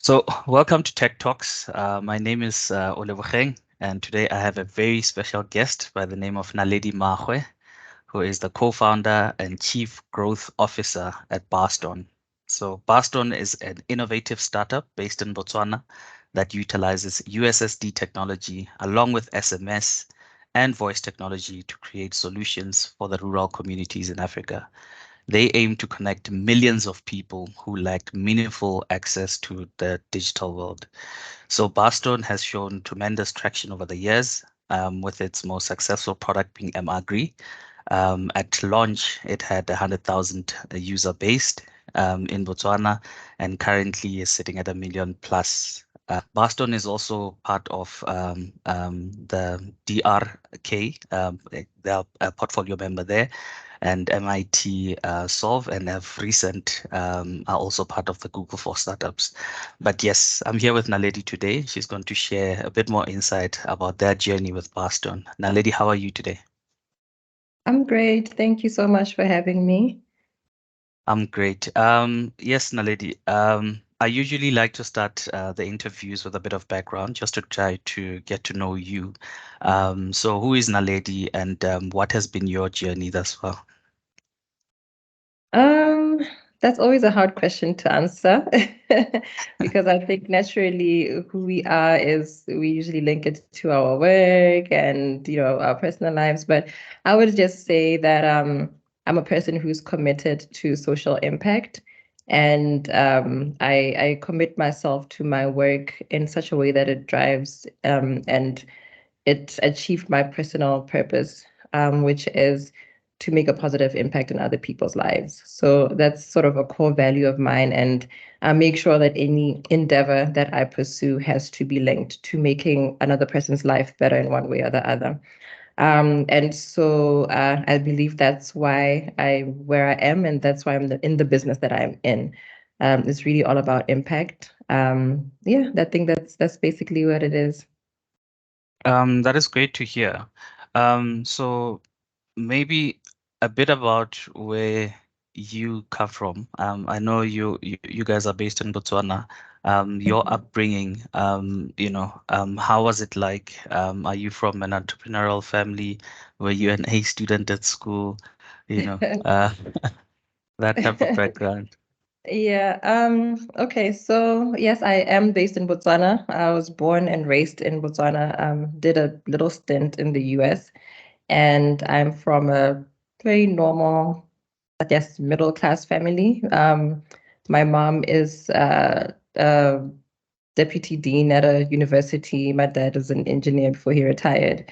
So, welcome to Tech Talks. My name is Oleboheng, and today I have a very special guest by the name of Naledi Magowe, who is the co-founder and chief growth officer at Brastorne. So, Brastorne is an innovative startup based in Botswana that utilizes USSD technology along with SMS and voice technology to create solutions for the rural communities in Africa. They aim to connect millions of people who lack meaningful access to the digital world. So Barstone has shown tremendous traction over the years, with its most successful product being mAgri. At launch, it had 100,000 user base in Botswana, and currently is sitting at 1 million plus. Barstone is also part of the DRK, they're a portfolio member there, and MIT Solve, and have recent are also part of the Google for Startups. But yes, I'm here with Naledi today. She's going to share a bit more insight about their journey with Brastorne. Naledi, how are you today? I'm great. Thank you so much for having me. I'm great. Yes, Naledi. I usually like to start the interviews with a bit of background just to try to get to know you. So who is Naledi, and what has been your journey thus far? Um, that's always a hard question to answer because I think naturally who we are is we usually link it to our work and our personal lives. But I would just say that I'm a person who's committed to social impact, and I commit myself to my work in such a way that it drives and it achieved my personal purpose, which is to make a positive impact in other people's lives. So that's sort of a core value of mine. And I make sure that any endeavor that I pursue has to be linked to making another person's life better in one way or the other. And so I believe that's why where I am, and that's why I'm in the business that I'm in. It's really all about impact. Yeah, I think that's basically what it is. That is great to hear. So maybe a bit about where you come from. I know you guys are based in Botswana. Your upbringing, how was it like? Are you from an entrepreneurial family? Were you an A student at school? You know, that type of background. Yeah. Okay. So yes, I am based in Botswana. I was born and raised in Botswana. Did a little stint in the US, and I'm from a very normal, I guess, middle class family. My mom is a deputy dean at a university. My dad is an engineer before he retired.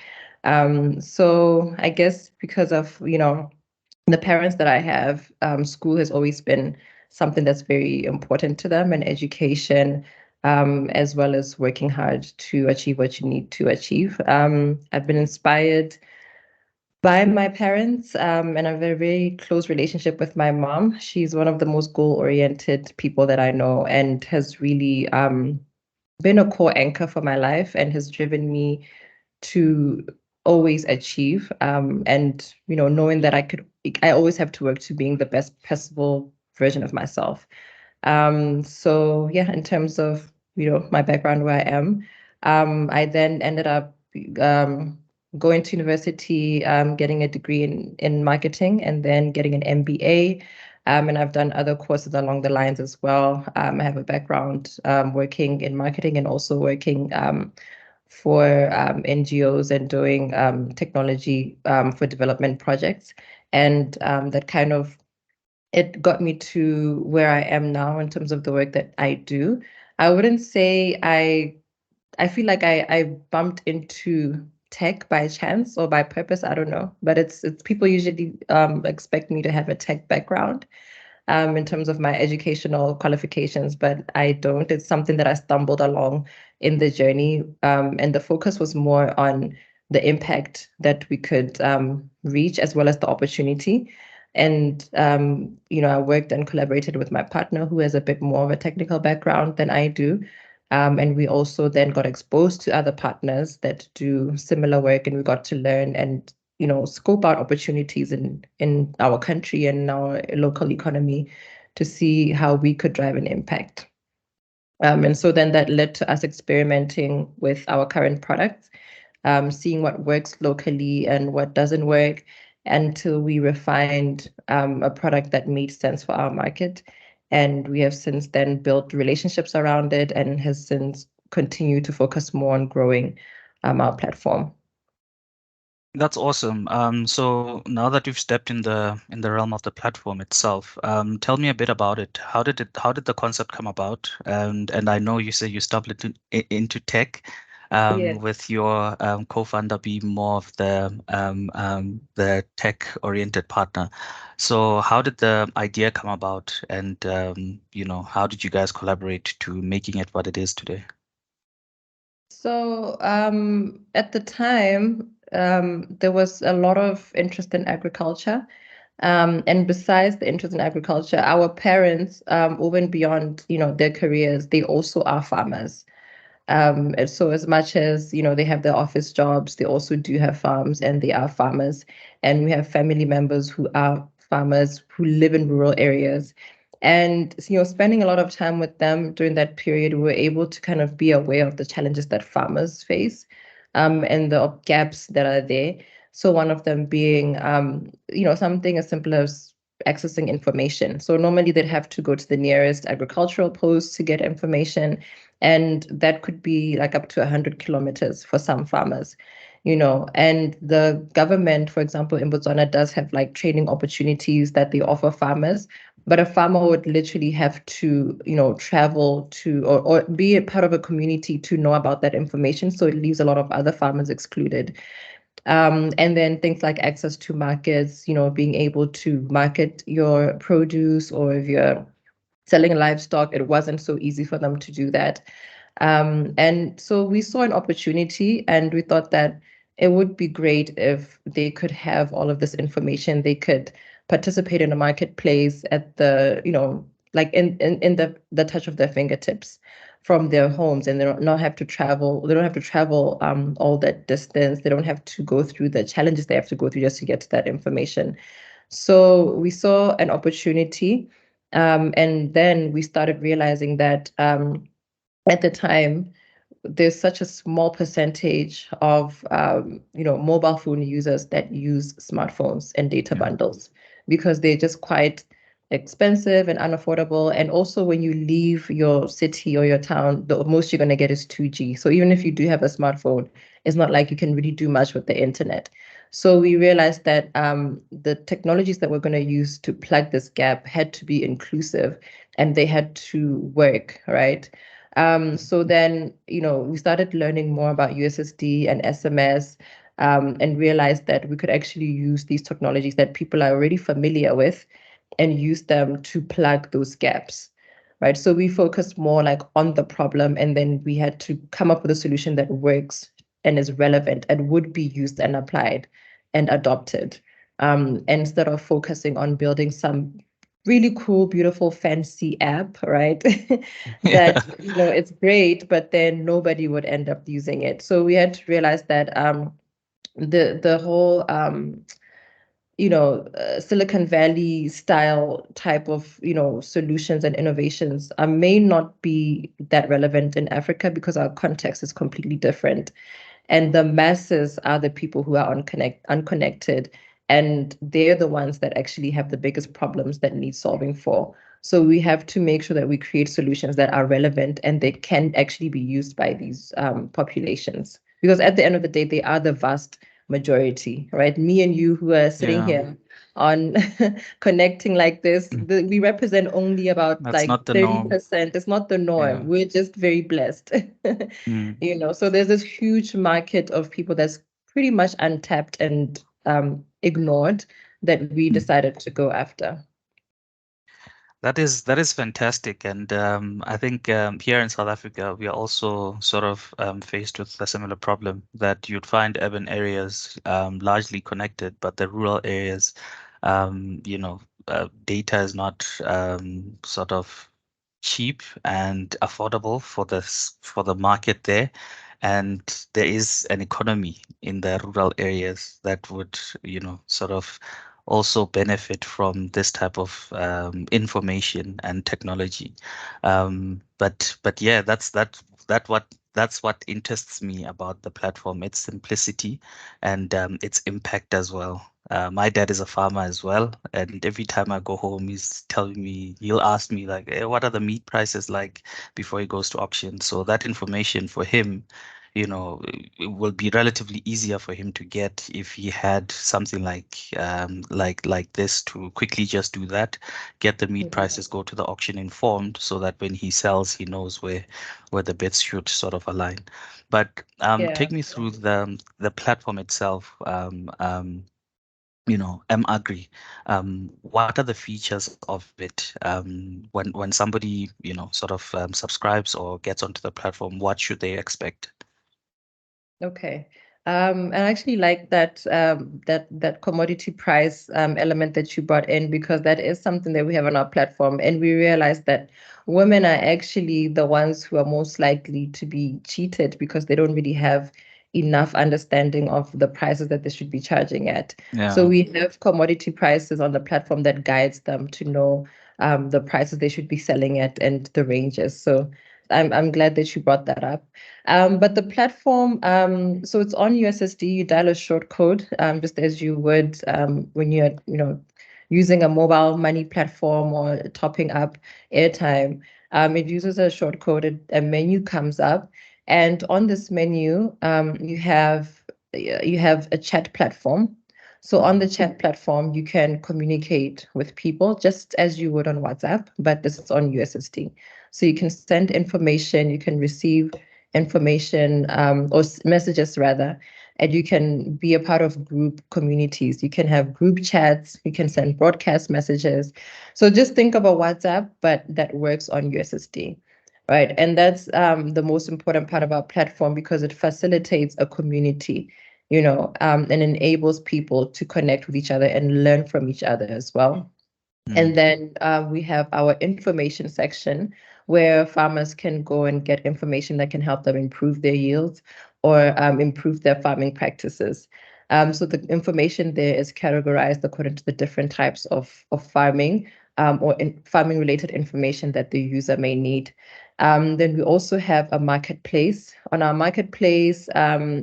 So I guess because of, the parents that I have, school has always been something that's very important to them, and education, as well as working hard to achieve what you need to achieve. I've been inspired by my parents, and I have a very close relationship with my mom. She's one of the most goal-oriented people that I know, and has really been a core anchor for my life, and has driven me to always achieve, and knowing that I always have to work to being the best possible version of myself. So yeah, in terms of my background, where I am, I then ended up um, going to university, getting a degree in marketing, and then getting an MBA. And I've done other courses along the lines as well. I have a background working in marketing, and also working for NGOs, and doing technology for development projects. And that kind of it got me to where I am now in terms of the work that I do. I wouldn't say I feel like I bumped into tech by chance or by purpose. I don't know, but it's people usually expect me to have a tech background in terms of my educational qualifications, but I don't. It's something that I stumbled along in the journey, and the focus was more on the impact that we could reach, as well as the opportunity. And I worked and collaborated with my partner, who has a bit more of a technical background than I do. And we also then got exposed to other partners that do similar work, and we got to learn and scope out opportunities in our country and our local economy to see how we could drive an impact. And so then that led to us experimenting with our current products, seeing what works locally and what doesn't work, until we refined a product that made sense for our market. And we have since then built relationships around it and has since continued to focus more on growing our platform. That's awesome. So now that you've stepped in the realm of the platform itself, tell me a bit about it. How did the concept come about? And I know you say you stepped into tech, Yeah. with your co-founder being more of the tech-oriented partner. So how did the idea come about, and how did you guys collaborate to making it what it is today? So at the time, there was a lot of interest in agriculture. And besides the interest in agriculture, our parents, over and beyond, their careers, they also are farmers. And so as much as, they have their office jobs, they also do have farms and they are farmers. And we have family members who are farmers who live in rural areas. And, spending a lot of time with them during that period, we were able to kind of be aware of the challenges that farmers face, and the gaps that are there. So one of them being, something as simple as accessing information. So normally they'd have to go to the nearest agricultural post to get information, and that could be like up to 100 kilometers for some farmers. And the government, for example, in Botswana does have like training opportunities that they offer farmers, but a farmer would literally have to, travel to, or be a part of a community to know about that information. So it leaves a lot of other farmers excluded. And then things like access to markets, being able to market your produce, or if you're selling livestock, it wasn't so easy for them to do that. And so we saw an opportunity, and we thought that it would be great if they could have all of this information. They could participate in a marketplace at the, like in the touch of their fingertips from their homes, and they don't not have to travel. They don't have to travel all that distance. They don't have to go through the challenges they have to go through just to get to that information. So we saw an opportunity, and then we started realizing that at the time, there's such a small percentage of mobile phone users that use smartphones and data Yeah. bundles, because they're just quite expensive and unaffordable. And also, when you leave your city or your town, the most you're going to get is 2G. So even if you do have a smartphone, it's not like you can really do much with the internet. So we realized that the technologies that we're going to use to plug this gap had to be inclusive, and they had to work, right? So then, we started learning more about USSD and SMS, and realized that we could actually use these technologies that people are already familiar with and use them to plug those gaps, right? So we focused more like on the problem, and then we had to come up with a solution that works and is relevant and would be used and applied and adopted, instead of focusing on building some really cool, beautiful, fancy app, right? Yeah. That, it's great, but then nobody would end up using it. So we had to realize that the whole Silicon Valley style type of, solutions and innovations may not be that relevant in Africa, because our context is completely different. And the masses are the people who are unconnected, and they're the ones that actually have the biggest problems that need solving for. So we have to make sure that we create solutions that are relevant and they can actually be used by these populations. Because at the end of the day, they are the vast majority, right? Me and you who are sitting Yeah. here on connecting like this, we represent only about That's like not the norm. 30%. It's not the Yeah. norm. We're just very blessed. Mm. So there's this huge market of people that's pretty much untapped and ignored, that we Mm. decided to go after. That is fantastic, and I think here in South Africa we are also sort of faced with a similar problem that you'd find urban areas largely connected, but the rural areas, data is not sort of cheap and affordable for the market there, and there is an economy in the rural areas that would sort of also benefit from this type of information and technology. But yeah, that's what interests me about the platform, its simplicity and its impact as well. My dad is a farmer as well, and every time I go home, he'll ask me like, what are the meat prices like before he goes to auction? So that information for him, it will be relatively easier for him to get if he had something like this to quickly just do that, get the meat Mhm. prices, go to the auction informed, so that when he sells, he knows where the bets should sort of align. But Yeah. take me through the platform itself. Agri. What are the features of it? When somebody, sort of subscribes or gets onto the platform, what should they expect? Okay. I actually like that commodity price element that you brought in, because that is something that we have on our platform, and we realize that women are actually the ones who are most likely to be cheated because they don't really have enough understanding of the prices that they should be charging at. So Yeah. we have commodity prices on the platform that guides them to know the prices they should be selling at and the ranges. So I'm glad that you brought that up. But the platform, so it's on USSD. You dial a short code, just as you would when you're, using a mobile money platform or topping up airtime. It uses a short code. A menu comes up, and on this menu, you have a chat platform. So on the chat platform, you can communicate with people just as you would on WhatsApp, but this is on USSD. So you can send information, you can receive information, or messages rather, and you can be a part of group communities. You can have group chats, you can send broadcast messages. So just think of a WhatsApp, but that works on USSD. Right. And that's the most important part of our platform, because it facilitates a community, and enables people to connect with each other and learn from each other as well. Mm, And then we have our information section where farmers can go and get information that can help them improve their yields or improve their farming practices. So the information there is categorized according to the different types of farming, or farming related information that the user may need. Then we also have a marketplace. On our marketplace,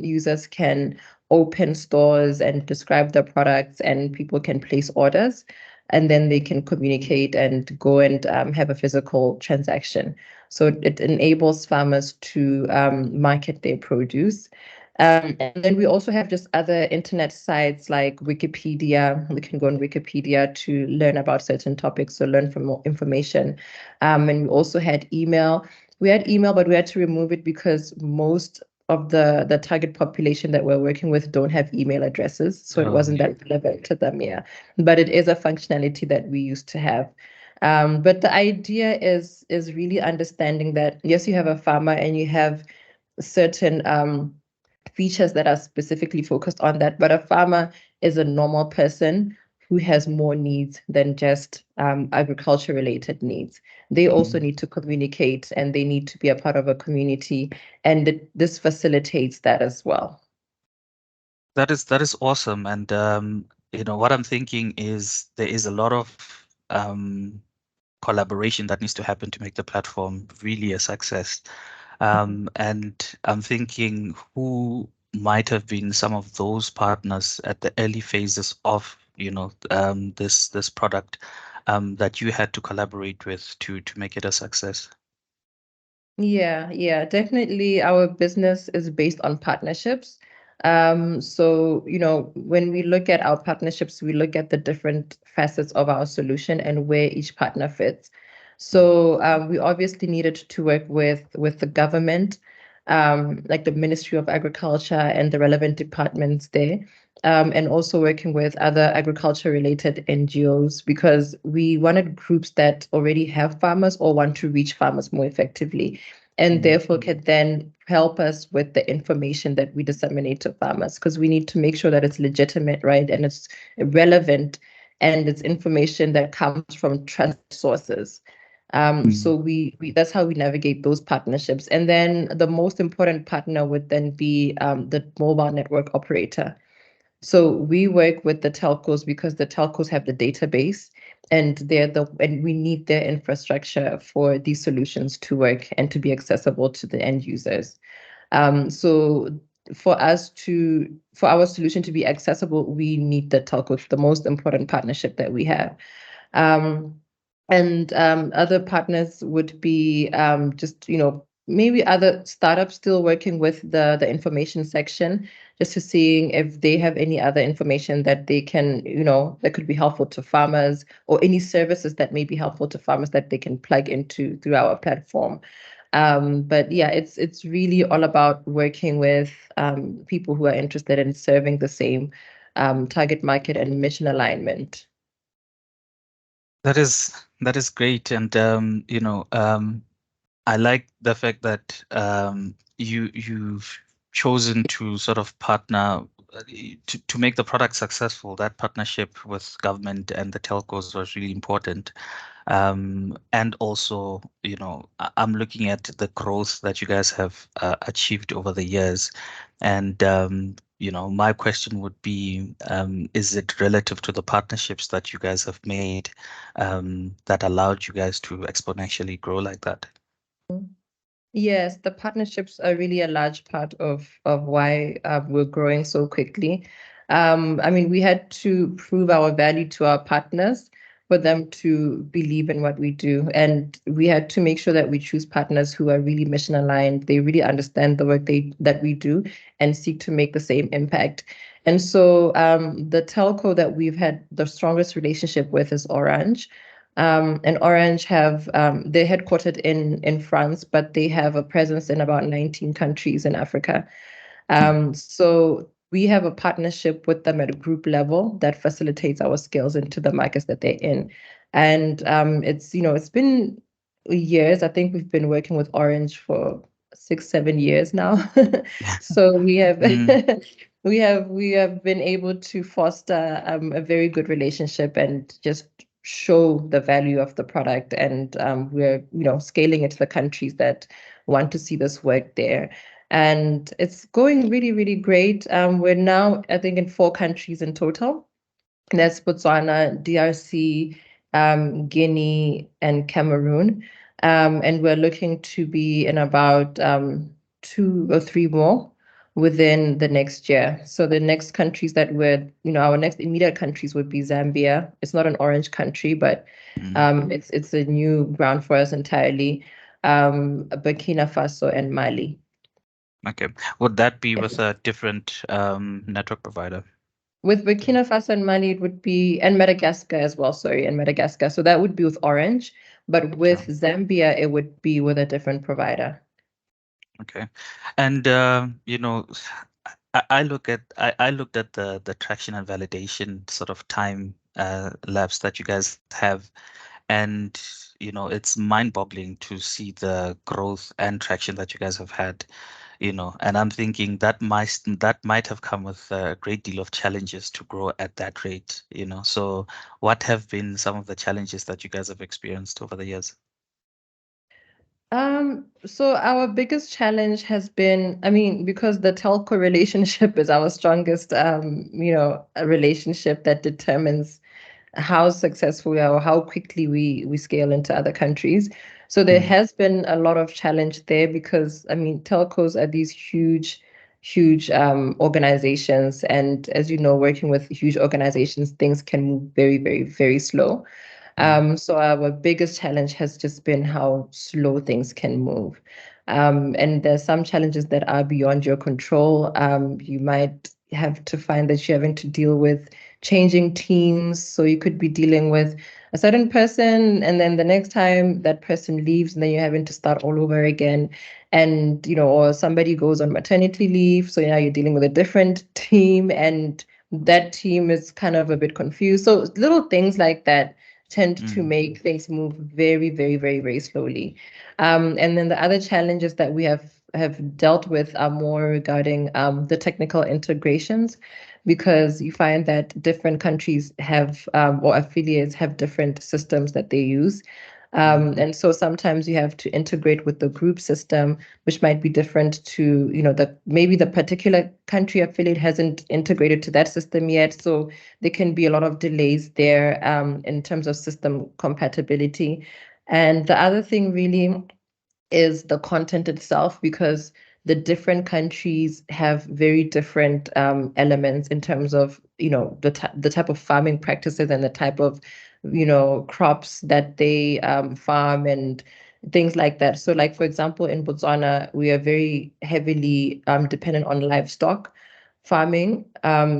users can open stores and describe their products, and people can place orders, and then they can communicate and go and have a physical transaction. So it enables farmers to market their produce. And then we also have just other internet sites like Wikipedia. We can go on Wikipedia to learn about certain topics, so learn from more information. And we also had email. We had email, but we had to remove it because most of the target population that we're working with don't have email addresses, so it wasn't yeah. that relevant to them. Yeah, but it is a functionality that we used to have. But the idea is really understanding that yes, you have a farmer and you have certain features that are specifically focused on that, but a farmer is a normal person who has more needs than just agriculture related needs. They also Mm. need to communicate and they need to be a part of a community, and this facilitates that as well. That is awesome. And what I'm thinking is there is a lot of collaboration that needs to happen to make the platform really a success. And I'm thinking who might have been some of those partners at the early phases of, this product, that you had to collaborate with to make it a success. Yeah, yeah, definitely. Our business is based on partnerships. So, when we look at our partnerships, we look at the different facets of our solution and where each partner fits. So, we obviously needed to work with the government, like the Ministry of Agriculture and the relevant departments there, and also working with other agriculture related NGOs, because we wanted groups that already have farmers or want to reach farmers more effectively, and Mm. therefore can then help us with the information that we disseminate to farmers, because we need to make sure that it's legitimate, right? And it's relevant, and it's information that comes from trusted sources. So Mm. we that's how we navigate those partnerships. And then the most important partner would then be the mobile network operator. So we work with the telcos because the telcos have the database and we need their infrastructure for these solutions to work and to be accessible to the end users. So for our solution to be accessible, we need the telcos, the most important partnership that we have. Um, and other partners would be just, maybe other startups still working with the information section, just to seeing if they have any other information that they can, that could be helpful to farmers, or any services that may be helpful to farmers that they can plug into through our platform. But yeah, it's really all about working with people who are interested in serving the same target market and mission alignment. That is great, and I like the fact that you've chosen to sort of partner to make the product successful. That partnership with government and the telcos was really important. And also, I'm looking at the growth that you guys have achieved over the years. And, my question would be, is it relative to the partnerships that you guys have made that allowed you guys to exponentially grow like that? Yes, the partnerships are really a large part of why we're growing so quickly. I mean, we had to prove our value to our partners for them to believe in what we do, and we had to make sure that we choose partners who are really mission aligned. They really understand the work that we do and seek to make the same impact. And so, the telco that we've had the strongest relationship with is Orange. And Orange have they're headquartered in France, but they have a presence in about 19 countries in Africa. Mm, So we have a partnership with them at a group level that facilitates our skills into the markets that they're in. And it's been years. I think we've been working with Orange for 6, 7 years now. So we have mm, we have been able to foster a very good relationship and just show the value of the product. And we're scaling it to the countries that want to see this work there. And it's going really, really great. We're now, I think, in 4 countries in total. And that's Botswana, DRC, Guinea, and Cameroon. And we're looking to be in about 2 or 3 more within the next year. So the next countries our next immediate countries would be Zambia. It's not an orange country, but mm. it's a new ground for us entirely. Burkina Faso and Mali. Okay. Would that be with a different network provider? With Burkina Faso and Mali, it would be, and Madagascar as well, sorry, and Madagascar. So that would be with Orange, but Sure. with Zambia, it would be with a different provider. Okay. And I looked at the traction and validation sort of time lapse that you guys have, and it's mind-boggling to see the growth and traction that you guys have had. And I'm thinking that might have come with a great deal of challenges to grow at that rate. So what have been some of the challenges that you guys have experienced over the years? So our biggest challenge has been, I mean, because the telco relationship is our strongest, a relationship that determines how successful we are or how quickly we scale into other countries. So there Mm, has been a lot of challenge there because I mean telcos are these huge organizations, and as you know, working with huge organizations, things can move very, very, very slow. mm, So our biggest challenge has just been how slow things can move. And there's some challenges that are beyond your control. You might have to find that you're having to deal with changing teams. So you could be dealing with a certain person, and then the next time that person leaves, and then you're having to start all over again. And, or somebody goes on maternity leave. So now you're dealing with a different team, and that team is kind of a bit confused. So little things like that tend to mm, make things move very, very, very, very slowly. And then the other challenges that we have dealt with are more regarding the technical integrations, because you find that different countries have or affiliates have different systems that they use. And so sometimes you have to integrate with the group system, which might be different to, maybe the particular country affiliate hasn't integrated to that system yet. So there can be a lot of delays there in terms of system compatibility. And the other thing really is the content itself, because the different countries have very different elements in terms of the type of farming practices and the type of crops that they farm and things like that. So like for example in Botswana we are very heavily dependent on livestock farming.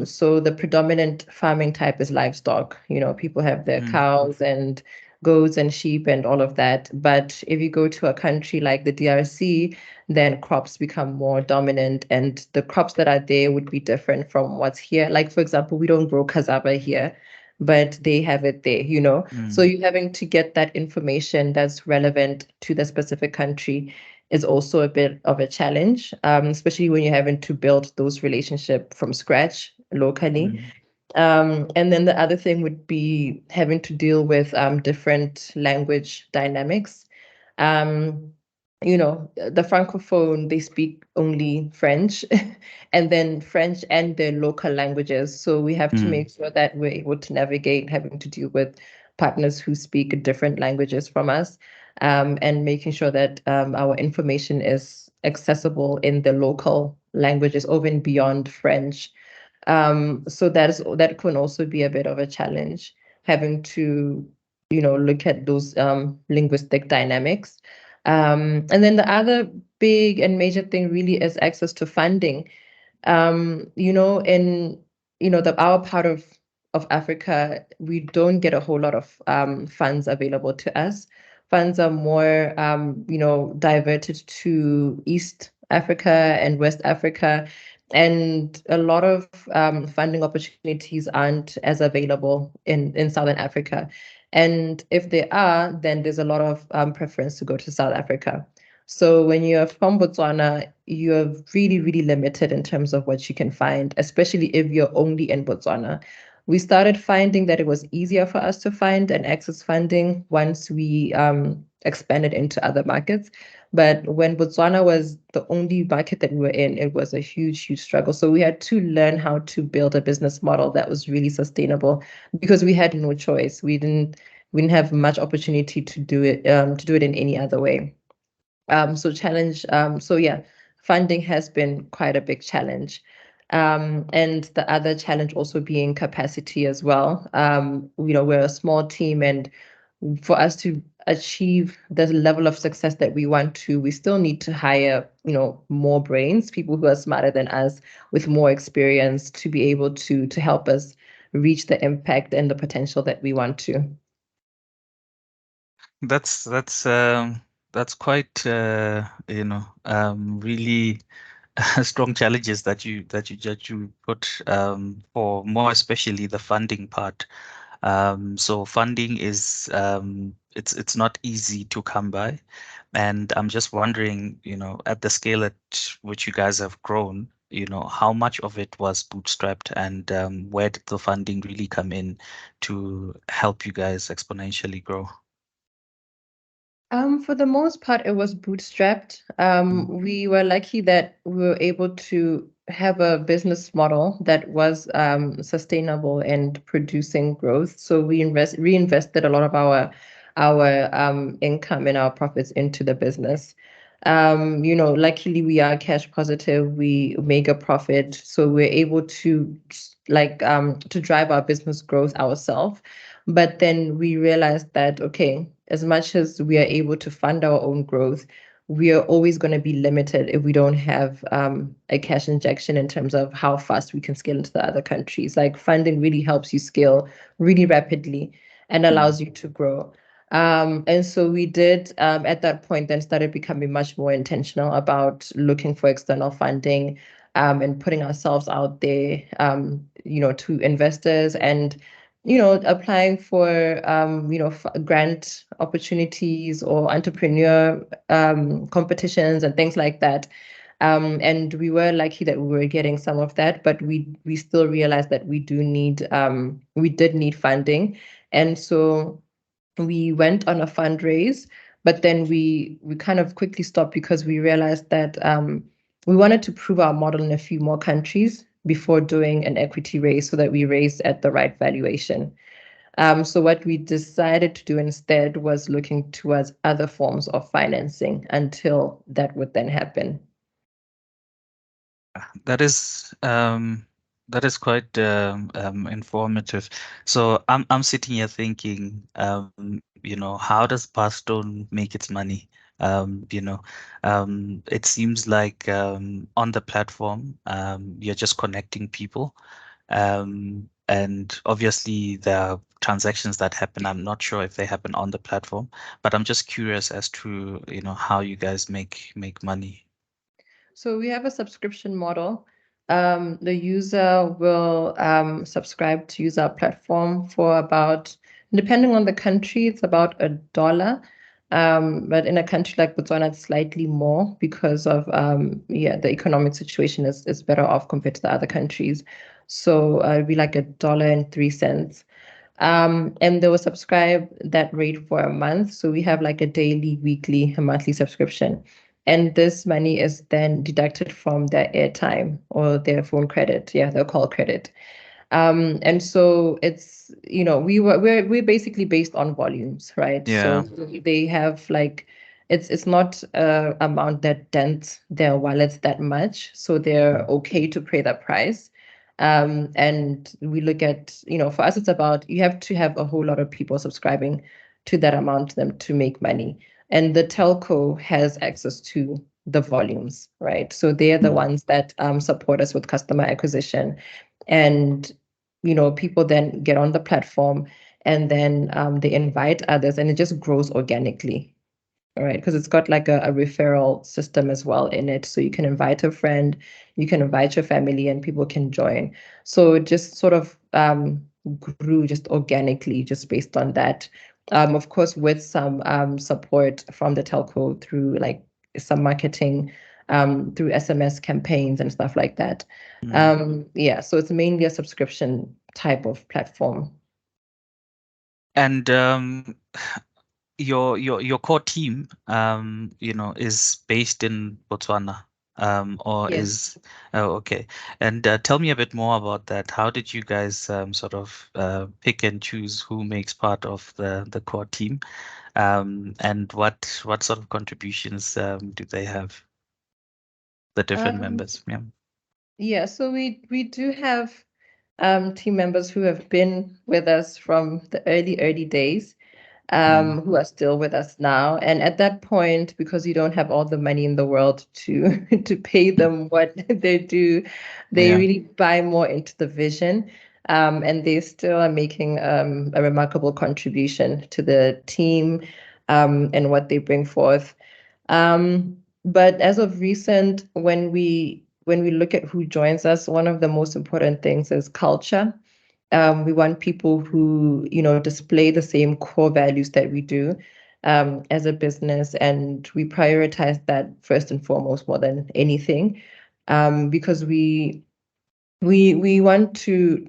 So the predominant farming type is livestock. People have their Mm, cows and goats and sheep and all of that. But if you go to a country like the DRC, then crops become more dominant, and the crops that are there would be different from what's here. Like, for example, we don't grow cassava here, but they have it there. So mm, you having to get that information that's relevant to the specific country is also a bit of a challenge, especially when you're having to build those relationships from scratch locally. mm, And then the other thing would be having to deal with different language dynamics. Um, the Francophone, they speak only French, and then French and their local languages. So we have to mm. make sure that we're able to navigate having to deal with partners who speak different languages from us, and making sure that our information is accessible in the local languages, over and beyond French. So that can also be a bit of a challenge, having to, look at those linguistic dynamics. And then the other big and major thing really is access to funding. In the our part of Africa, we don't get a whole lot of funds available to us. Funds are more diverted to East Africa and West Africa, and a lot of funding opportunities aren't as available in Southern Africa. And if they are, then there's a lot of preference to go to South Africa. So when you're from Botswana, you're really, really limited in terms of what you can find, especially if you're only in Botswana. We started finding that it was easier for us to find and access funding once we expanded into other markets. But when Botswana was the only market that we were in, it was a huge, huge struggle. So we had to learn how to build a business model that was really sustainable, because we had no choice. We didn't have much opportunity to do it in any other way. So yeah, funding has been quite a big challenge. And the other challenge also being capacity as well. We're a small team, and for us to achieve the level of success that we want to, we still need to hire, more brains, people who are smarter than us with more experience to be able to help us reach the impact and the potential that we want to. That's that's um that's quite really strong challenges that you put for more especially the funding part. So funding is it's not easy to come by, and I'm just wondering, at the scale at which you guys have grown, how much of it was bootstrapped, and where did the funding really come in to help you guys exponentially grow? For the most part, it was bootstrapped. Mm, We were lucky that we were able to have a business model that was sustainable and producing growth. So we reinvested a lot of our income and our profits into the business. Luckily we are cash positive. We make a profit, so we're able to to drive our business growth ourselves. But then we realized that, okay, as much as we are able to fund our own growth, we are always going to be limited if we don't have a cash injection in terms of how fast we can scale into the other countries. Like funding really helps you scale really rapidly and mm, allows you to grow. And so we did, at that point, then started becoming much more intentional about looking for external funding, and putting ourselves out there, to investors, and applying for grant opportunities or entrepreneur competitions and things like that. And we were lucky that we were getting some of that, but we still realized that we did need funding. And so we went on a fundraise, but then we kind of quickly stopped because we realized that we wanted to prove our model in a few more countries before doing an equity raise so that we raised at the right valuation. So what we decided to do instead was looking towards other forms of financing until that would then happen. That is quite informative. So I'm sitting here thinking, how does Brastorne make its money? It seems like on the platform, you're just connecting people. And obviously there are transactions that happen. I'm not sure if they happen on the platform, but I'm just curious as to, how you guys make money. So we have a subscription model. The user will subscribe to use our platform for about, depending on the country, it's about $1. But in a country like Botswana, it's slightly more because of the economic situation is better off compared to the other countries. So it'd be like $1.03. And they will subscribe that rate for a month. So we have like a daily, weekly, a monthly subscription. And this money is then deducted from their airtime or their phone credit. Yeah, their call credit. And so it's, we're basically based on volumes, right? So Yeah. they have like it's not a amount that dents their wallets that much, so they're Mm. okay to pay that price. And we look at, for us, it's about you have to have a whole lot of people subscribing to that amount to them to make money. And the telco has access to the volumes, right? So they're the Mm. ones that support us with customer acquisition. And people then get on the platform and then they invite others and it just grows organically. All right, because it's got like a referral system as well in it. So you can invite a friend, you can invite your family, and people can join. So it just sort of grew just organically, just based on that. Of course, with some support from the telco through like some marketing, through SMS campaigns and stuff like that. Mm. Yeah, so it's mainly a subscription type of platform. And your core team, is based in Botswana, or Yes. is okay. And tell me a bit more about that. How did you guys sort of pick and choose who makes part of the core team, and what sort of contributions do they have, the different Um, members? Yeah. yeah, so we do have team members who have been with us from the early days, Mm. who are still with us now. And at that point, because you don't have all the money in the world to to pay them what they do, they Yeah. really buy more into the vision. And they still are making a remarkable contribution to the team and what they bring forth. But as of recent, when we look at who joins us, one of the most important things is culture. We want people who, display the same core values that we do as a business, and we prioritize that first and foremost more than anything, because we want to,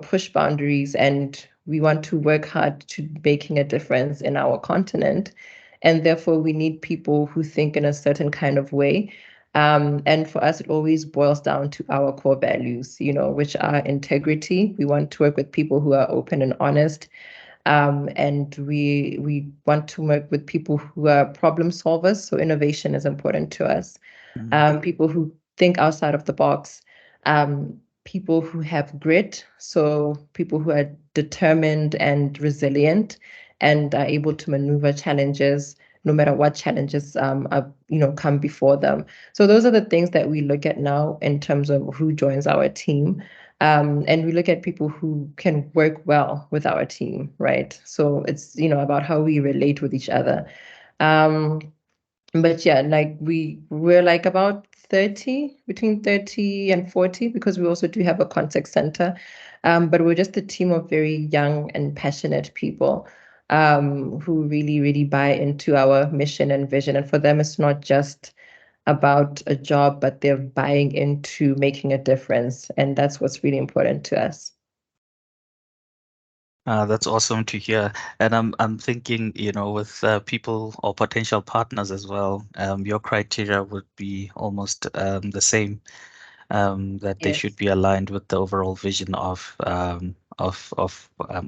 push boundaries, and we want to work hard to making a difference in our continent. And therefore, we need people who think in a certain kind of way. And for us, it always boils down to our core values, which are integrity. We want to work with people who are open and honest. And we want to work with people who are problem solvers. So innovation is important to us. Mm. People who think outside of the box, people who have grit, so people who are determined and resilient and are able to maneuver challenges no matter what challenges come before them. So those are the things that we look at now in terms of who joins our team. And we look at people who can work well with our team, right? So it's about how we relate with each other. Um, but yeah, like we're like about 30, between 30 and 40, because we also do have a contact center. But we're just a team of very young and passionate people who really, really buy into our mission and vision. And for them, it's not just about a job, but they're buying into making a difference. And that's what's really important to us. That's awesome to hear. And I'm thinking, with people or potential partners as well, your criteria would be almost the same, that they should Yes. be aligned with the overall vision or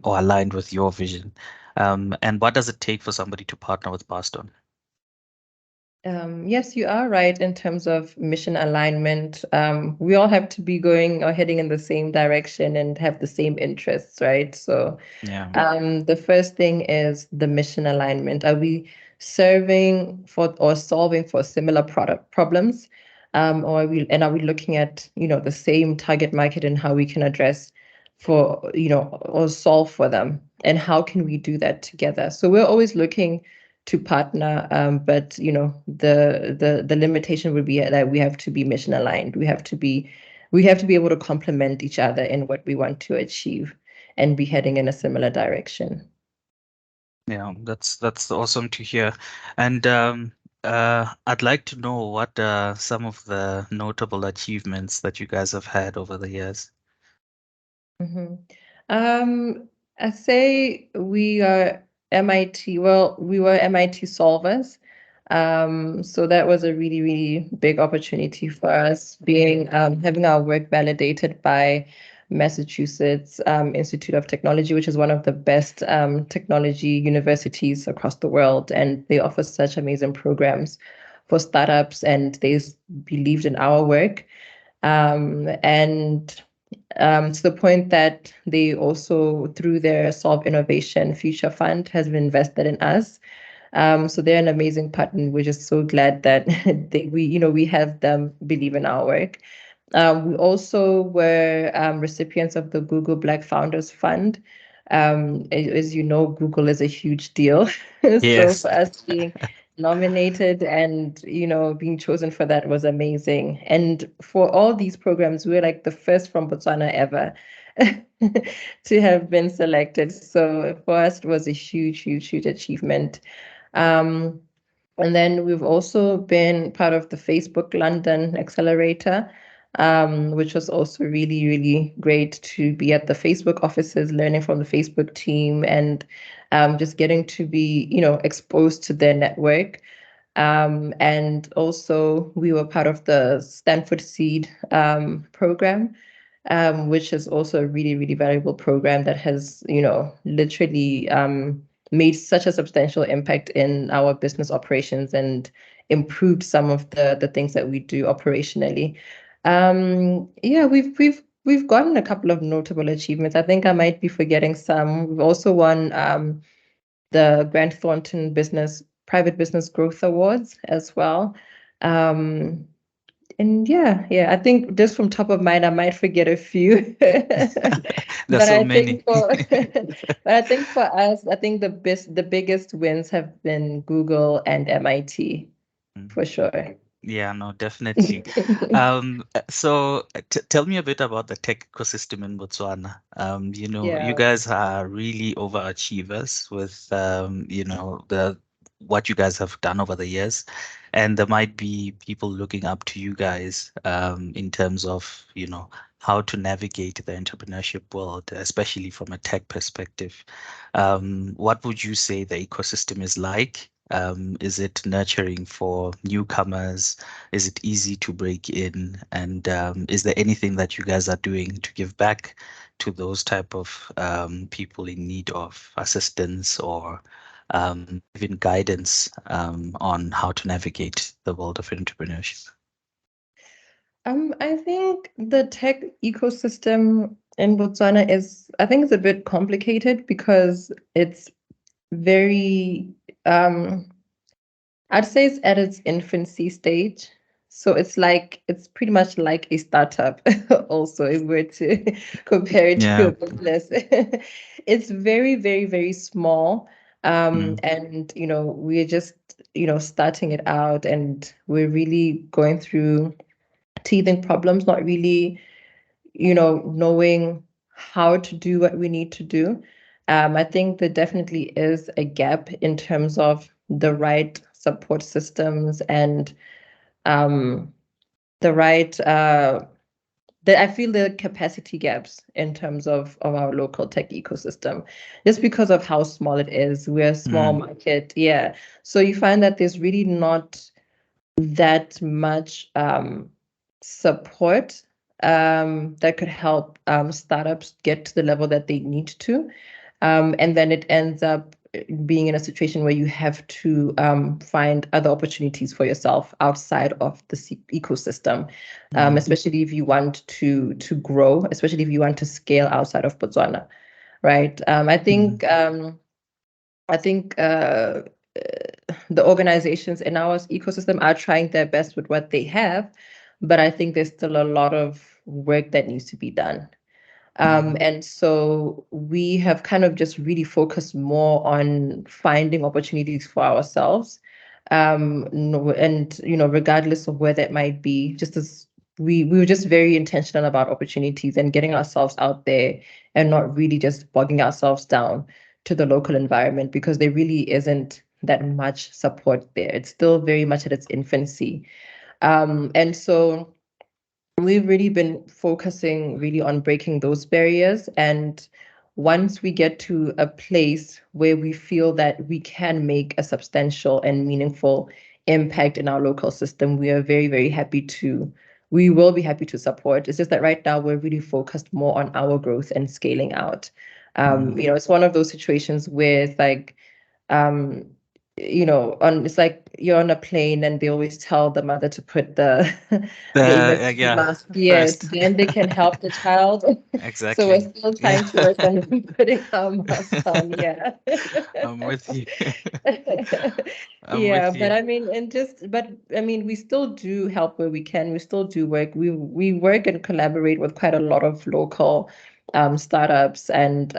aligned with your vision. And what does it take for somebody to partner with Brastorne? Yes, you are right in terms of mission alignment. We all have to be going or heading in the same direction and have the same interests, right? So, Yeah. the first thing is the mission alignment. Are we serving for or solving for similar product problems? Are we looking at, the same target market and how we can address for, or solve for them? And how can we do that together? So we're always looking to partner, but the limitation would be that we have to be mission aligned. We have to be able to complement each other in what we want to achieve and be heading in a similar direction. Yeah, that's awesome to hear. And I'd like to know what some of the notable achievements that you guys have had over the years. Mhm. I say we are MIT. Well, we were MIT solvers. So that was a really, really big opportunity for us, being having our work validated by Massachusetts Institute of Technology, which is one of the best technology universities across the world, and they offer such amazing programs for startups, and believed in our work. And to the point that they also, through their Solve Innovation Future Fund, has been invested in us. So they're an amazing partner. We're just so glad that we have them believe in our work. We also were recipients of the Google Black Founders Fund. As you know, Google is a huge deal. So Yes. for us being nominated and being chosen for that was amazing. And for all these programs, we were like the first from Botswana ever to have been selected. So for us, it was a huge, huge, huge achievement. Um, and then we've also been part of the Facebook London Accelerator, which was also really, really great to be at the Facebook offices, learning from the Facebook team, and just getting to be, exposed to their network. And also, we were part of the Stanford Seed program, which is also a really, really valuable program that has, literally made such a substantial impact in our business operations and improved some of the things that we do operationally. Yeah, we've gotten a couple of notable achievements. I think I might be forgetting some. We've also won the Grant Thornton Private Business Growth Awards as well. And yeah, I think just from top of mind, I might forget a few. There's But so I many. think for but I think for us, I think the biggest wins have been Google and MIT for sure. Yeah, no, definitely. So tell me a bit about the tech ecosystem in Botswana. You Yeah. guys are really overachievers with the what you guys have done over the years. And there might be people looking up to you guys in terms of, how to navigate the entrepreneurship world, especially from a tech perspective. What would you say the ecosystem is like? Is it nurturing for newcomers? Is it easy to break in? And is there anything that you guys are doing to give back to those type of people in need of assistance or even guidance on how to navigate the world of entrepreneurship? I think the tech ecosystem in Botswana I think it's a bit complicated because it's very, I'd say it's at its infancy stage. So it's pretty much like a startup also, if we're to compare it to a Yeah. business. It's very, very, very small. Mm. And we're just, starting it out, and we're really going through teething problems, not really, knowing how to do what we need to do. I think there definitely is a gap in terms of the right support systems and um, the right I feel the capacity gaps in terms of our local tech ecosystem, just because of how small it is. We're a small market, yeah. So you find that there's really not that much support that could help startups get to the level that they need to. And then it ends up being in a situation where you have to find other opportunities for yourself outside of the ecosystem, especially if you want to grow, especially if you want to scale outside of Botswana, right? I think the organizations in our ecosystem are trying their best with what they have, but I think there's still a lot of work that needs to be done. And so we have kind of just really focused more on finding opportunities for ourselves. And regardless of where that might be, just as we were just very intentional about opportunities and getting ourselves out there and not really just bogging ourselves down to the local environment because there really isn't that much support there. It's still very much at its infancy. And so we've really been focusing really on breaking those barriers. And once we get to a place where we feel that we can make a substantial and meaningful impact in our local system, we are very, very happy to, we will be happy to support. It's just that right now we're really focused more on our growth and scaling out. It's one of those situations where it's like, um, it's like you're on a plane and they always tell the mother to put the emergency Yeah, mask. Yes, first. then they can help the child. So we're Exactly. still Yeah, trying to work on putting our masks on. Yeah. I'm with you. I'm Yeah, with but you. I mean, we still do help where we can. We still do work. We work and collaborate with quite a lot of local startups and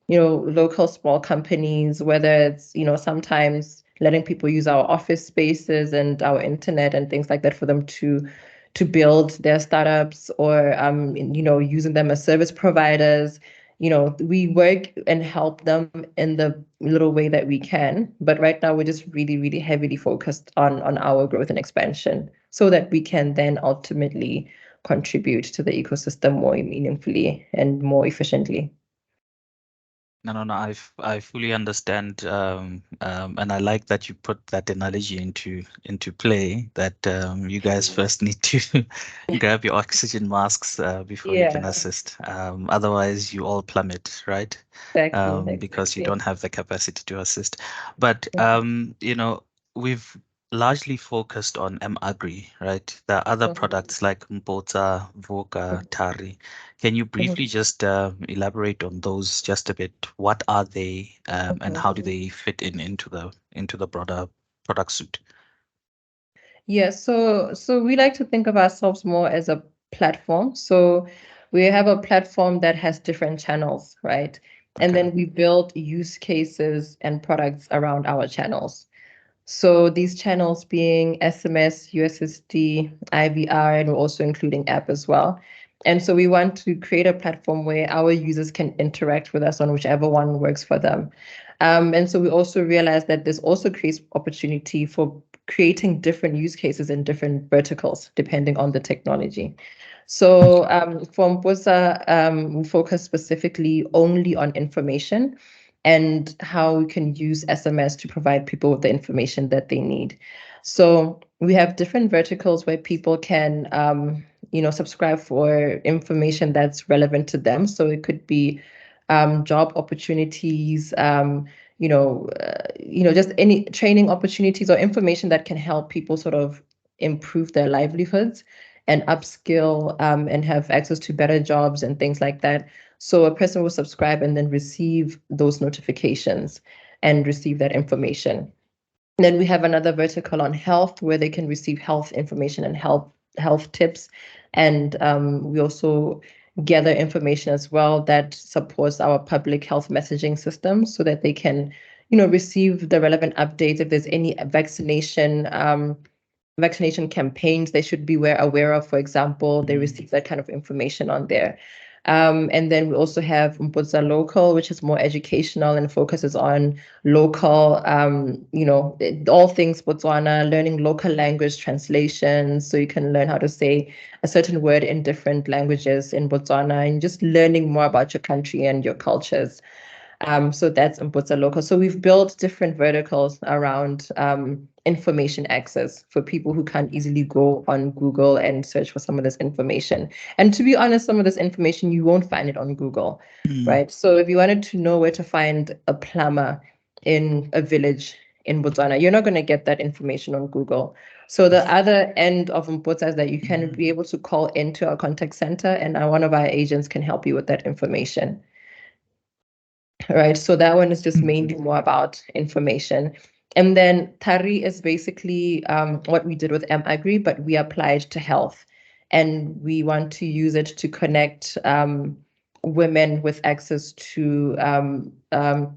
local small companies, whether it's, sometimes letting people use our office spaces and our internet and things like that for them to build their startups or using them as service providers. We work and help them in the little way that we can. But right now we're just really, really heavily focused on our growth and expansion so that we can then ultimately contribute to the ecosystem more meaningfully and more efficiently. No, no, no. I fully understand, and I like that you put that analogy into play. That you guys first need to grab your oxygen masks before you can Yeah, assist. Otherwise, you all plummet, right? exactly, Because you exactly. don't have the capacity to assist. But we've largely focused on M-Agri, right? There are other Mhm, products like Mbota, Voka, Tari. Can you briefly mhm, just elaborate on those just a bit? What are they, and how do mhm. they fit into the broader product suite? Yeah, so we like to think of ourselves more as a platform. So we have a platform that has different channels, right? And Okay. then we build use cases and products around our channels. So these channels being SMS, USSD, IVR, and we're also including app as well. And so we want to create a platform where our users can interact with us on whichever one works for them. And so we also realize that this also creates opportunity for creating different use cases in different verticals, depending on the technology. So for Mposa, we focus specifically only on information and how we can use SMS to provide people with the information that they need. So we have different verticals where people can, subscribe for information that's relevant to them. So it could be job opportunities, just any training opportunities or information that can help people sort of improve their livelihoods and upskill and have access to better jobs and things like that. So a person will subscribe and then receive those notifications and receive that information. And then we have another vertical on health where they can receive health information and health tips. And we also gather information as well that supports our public health messaging system so that they can, receive the relevant updates if there's any vaccination campaigns they should be aware of. For example, they receive that kind of information on there. And then we also have Mbutsa Local, which is more educational and focuses on local, all things Botswana, learning local language translations. So you can learn how to say a certain word in different languages in Botswana and just learning more about your country and your cultures. So that's Mbutsa Local. So we've built different verticals around information access for people who can't easily go on Google and search for some of this information. And to be honest, some of this information, you won't find it on Google, right? So if you wanted to know where to find a plumber in a village in Botswana, you're not going to get that information on Google. So the other end of Mbutsa is that you can be able to call into our contact center, and one of our agents can help you with that information. Right. So that one is just mainly more about information. And then Tari is basically what we did with M-Agri, but we applied to health. And we want to use it to connect women with access to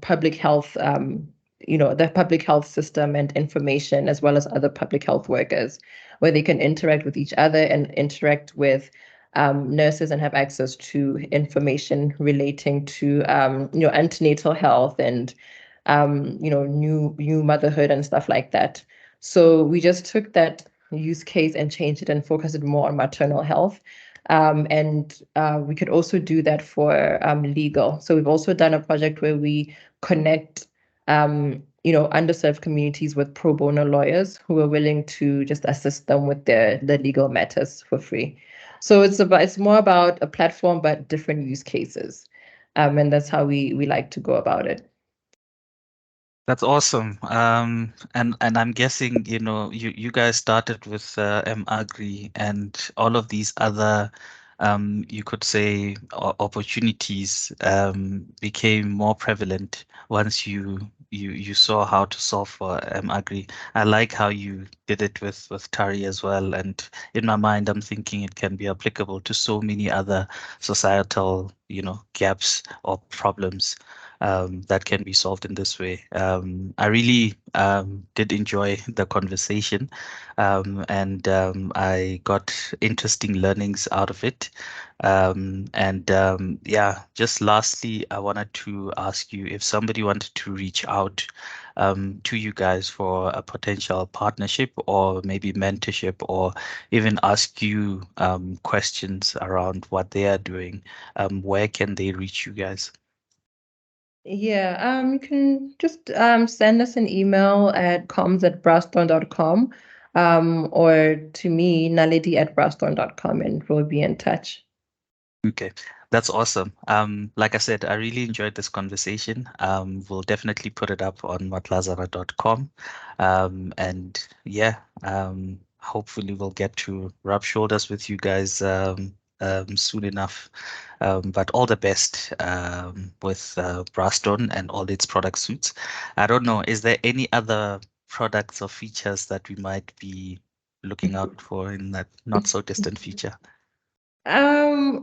public health, the public health system and information, as well as other public health workers, where they can interact with each other and interact with nurses and have access to information relating to antenatal health and new motherhood and stuff like that. So we just took that use case and changed it and focused it more on maternal health. And we could also do that for legal. So we've also done a project where we connect underserved communities with pro bono lawyers who are willing to just assist them with their legal matters for free. So it's more about a platform, but different use cases. And that's how we like to go about it. That's awesome. And I'm guessing, you guys started with M-Agri and all of these other, you could say, opportunities became more prevalent once you saw how to solve for M-Agri. I like how you did it with Tari as well. And in my mind, I'm thinking it can be applicable to so many other societal, gaps or problems that can be solved in this way. I really did enjoy the conversation, and I got interesting learnings out of it. And yeah, just lastly, I wanted to ask you if somebody wanted to reach out to you guys for a potential partnership or maybe mentorship or even ask you questions around what they are doing, where can they reach you guys? Yeah, you can just send us an email at comms@brastorne.com, or to me, naledi@brastorne.com, and we'll be in touch. Okay, that's awesome. Like I said, I really enjoyed this conversation. We'll definitely put it up on matlazara.com. And yeah, hopefully we'll get to rub shoulders with you guys soon enough. But all the best with Brastorne and all its product suites. I don't know, is there any other products or features that we might be looking out for in that not so distant future?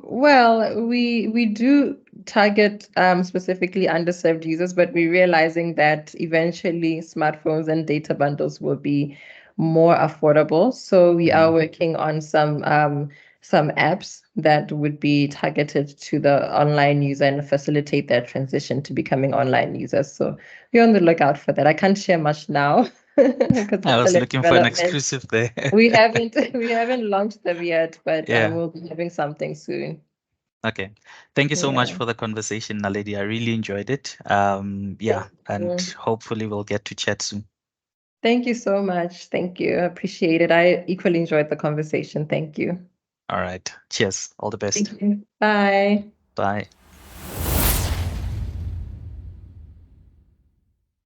Well, we do target specifically underserved users, but we're realizing that eventually smartphones and data bundles will be more affordable. So we are working on some apps that would be targeted to the online user and facilitate their transition to becoming online users. So we're on the lookout for that. I can't share much now because it's I was still in looking for an development. exclusive there. We haven't we haven't launched them yet, but Yeah. we'll be having something soon. Okay. Thank you so much Yeah. for the conversation, Naledi. I really enjoyed it. Yeah, Thank and you. hopefully we'll get to chat soon. Thank you so much. Thank you. I appreciate it. I equally enjoyed the conversation. Thank you. All right. Cheers. All the best. Thank you. Bye. Bye.